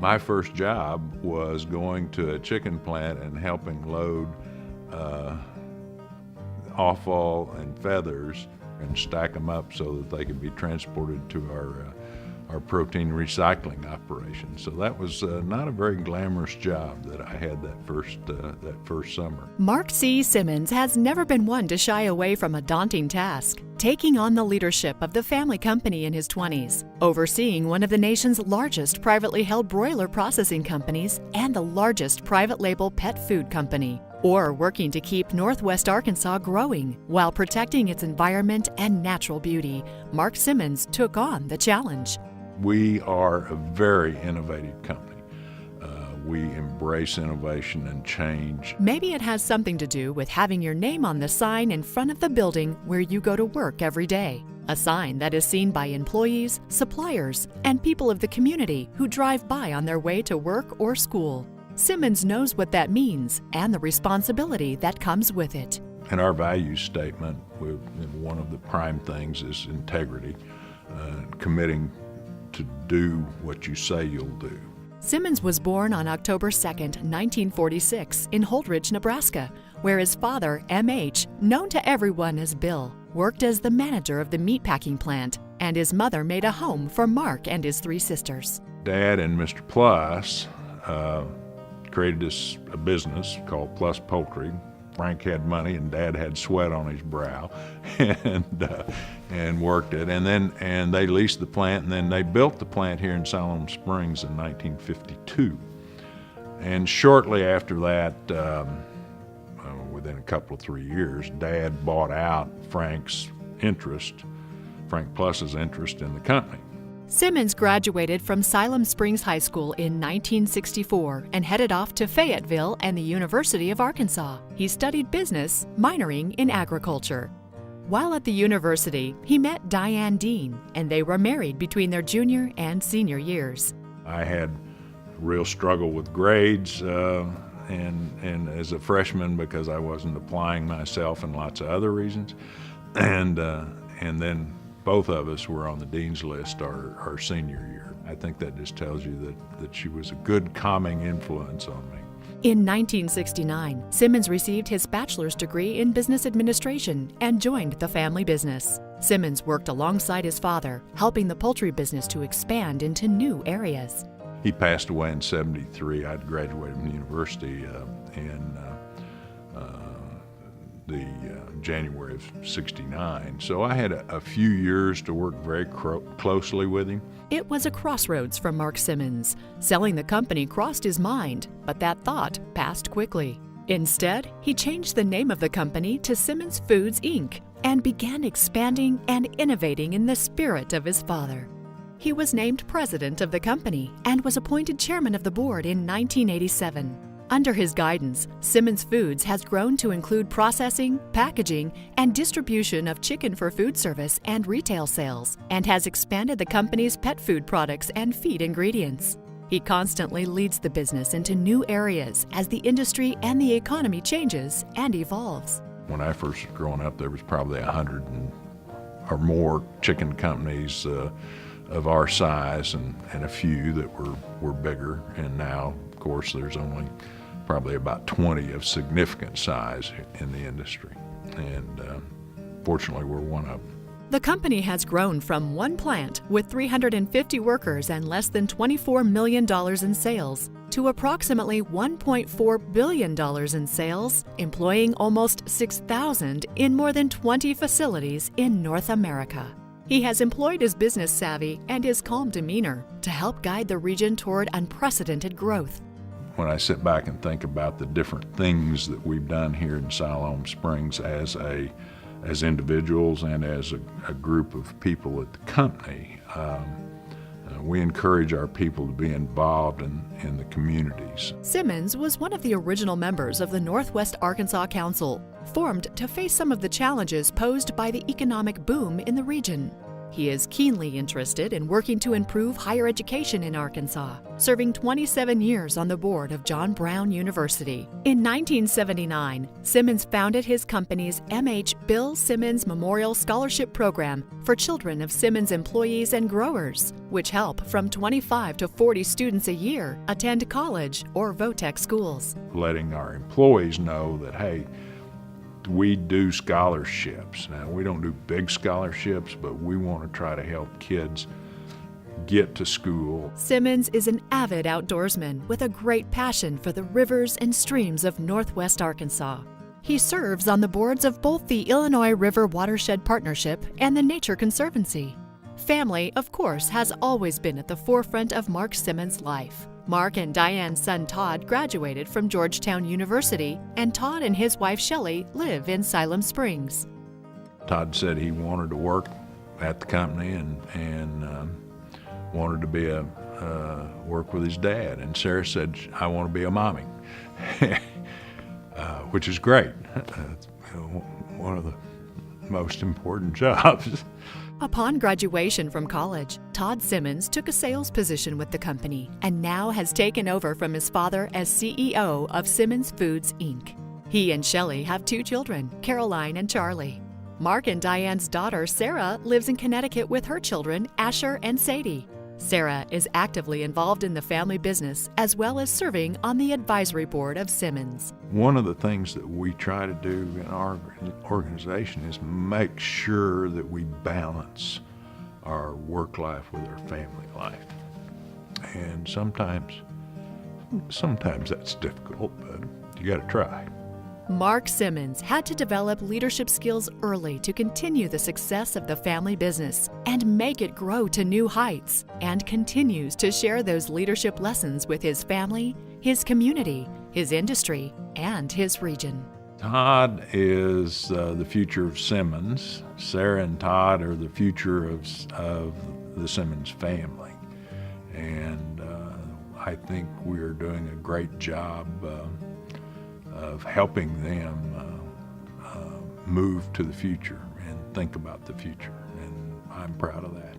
My first job was going to a chicken plant and helping load offal and feathers and stack them up so that they could be transported to our protein recycling operation. So that was not a very glamorous job that I had that first summer. Mark C. Simmons has never been one to shy away from a daunting task, taking on the leadership of the family company in his 20s, overseeing one of the nation's largest privately held broiler processing companies and the largest private label pet food company, or working to keep Northwest Arkansas growing while protecting its environment and natural beauty. Mark Simmons took on the challenge. We are a very innovative company. We embrace innovation and change. Maybe it has something to do with having your name on the sign in front of the building where you go to work every day. A sign that is seen by employees, suppliers, and people of the community who drive by on their way to work or school. Simmons knows what that means and the responsibility that comes with it. In our value statement, one of the prime things is integrity, committing to do what you say you'll do. Simmons was born on October 2, 1946, in Holdridge, Nebraska, where his father, M.H., known to everyone as Bill, worked as the manager of the meatpacking plant, and his mother made a home for Mark and his 3 sisters. Dad and Mr. Plus created a business called Plus Poultry. Frank had money and Dad had sweat on his brow, and worked it. And they leased the plant, and then they built the plant here in Siloam Springs in 1952. And shortly after that, within a couple of 3 years, Dad bought out Frank Plus's interest in the company. Simmons graduated from Siloam Springs High School in 1964 and headed off to Fayetteville and the University of Arkansas. He studied business, minoring in agriculture. While at the university, he met Diane Dean, and they were married between their junior and senior years. I had a real struggle with grades and as a freshman because I wasn't applying myself and lots of other reasons. And then both of us were on the dean's list our senior year. I think that just tells you that she was a good calming influence on me. In 1969, Simmons received his bachelor's degree in business administration and joined the family business. Simmons worked alongside his father, helping the poultry business to expand into new areas. He passed away in '73. I'd graduated from the university in January of '69. So I had a few years to work very closely with him. It was a crossroads for Mark Simmons. Selling the company crossed his mind, but that thought passed quickly. Instead, he changed the name of the company to Simmons Foods, Inc. and began expanding and innovating in the spirit of his father. He was named president of the company and was appointed chairman of the board in 1987. Under his guidance, Simmons Foods has grown to include processing, packaging, and distribution of chicken for food service and retail sales, and has expanded the company's pet food products and feed ingredients. He constantly leads the business into new areas as the industry and the economy changes and evolves. When I first was growing up, there was probably 100 or more chicken companies of our size, and a few that were bigger. And now, of course, there's only probably about 20 of significant size in the industry. And fortunately, we're one of them. The company has grown from one plant with 350 workers and less than $24 million in sales to approximately $1.4 billion in sales, employing almost 6,000 in more than 20 facilities in North America. He has employed his business savvy and his calm demeanor to help guide the region toward unprecedented growth. When I sit back and think about the different things that we've done here in Siloam Springs as individuals and as a group of people at the company, we encourage our people to be involved in the communities. Simmons was one of the original members of the Northwest Arkansas Council, formed to face some of the challenges posed by the economic boom in the region. He is keenly interested in working to improve higher education in Arkansas, serving 27 years on the board of John Brown University. In 1979, Simmons founded his company's M.H. Bill Simmons Memorial Scholarship Program for children of Simmons employees and growers, which help from 25 to 40 students a year attend college or VOTEC schools. Letting our employees know that, hey, we do scholarships. Now, we don't do big scholarships, but we want to try to help kids get to school. Simmons is an avid outdoorsman with a great passion for the rivers and streams of Northwest Arkansas. He serves on the boards of both the Illinois River Watershed Partnership and the Nature Conservancy. Family, of course, has always been at the forefront of Mark Simmons' life. Mark and Diane's son Todd graduated from Georgetown University, and Todd and his wife Shelley live in Siloam Springs. Todd said he wanted to work at the company and wanted to be work with his dad. And Sarah said, I want to be a mommy, which is great. It's one of the most important jobs. Upon graduation from college, Todd Simmons took a sales position with the company and now has taken over from his father as CEO of Simmons Foods, Inc. He and Shelley have 2 children, Caroline and Charlie. Mark and Diane's daughter, Sarah, lives in Connecticut with her children, Asher and Sadie. Sarah is actively involved in the family business as well as serving on the advisory board of Simmons. One of the things that we try to do in our organization is make sure that we balance our work life with our family life. And sometimes that's difficult, but you got to try. Mark Simmons had to develop leadership skills early to continue the success of the family business and make it grow to new heights, and continues to share those leadership lessons with his family, his community, his industry, and his region. Todd is the future of Simmons. Sarah and Todd are the future of the Simmons family. And I think we're doing a great job of helping them move to the future and think about the future. And I'm proud of that.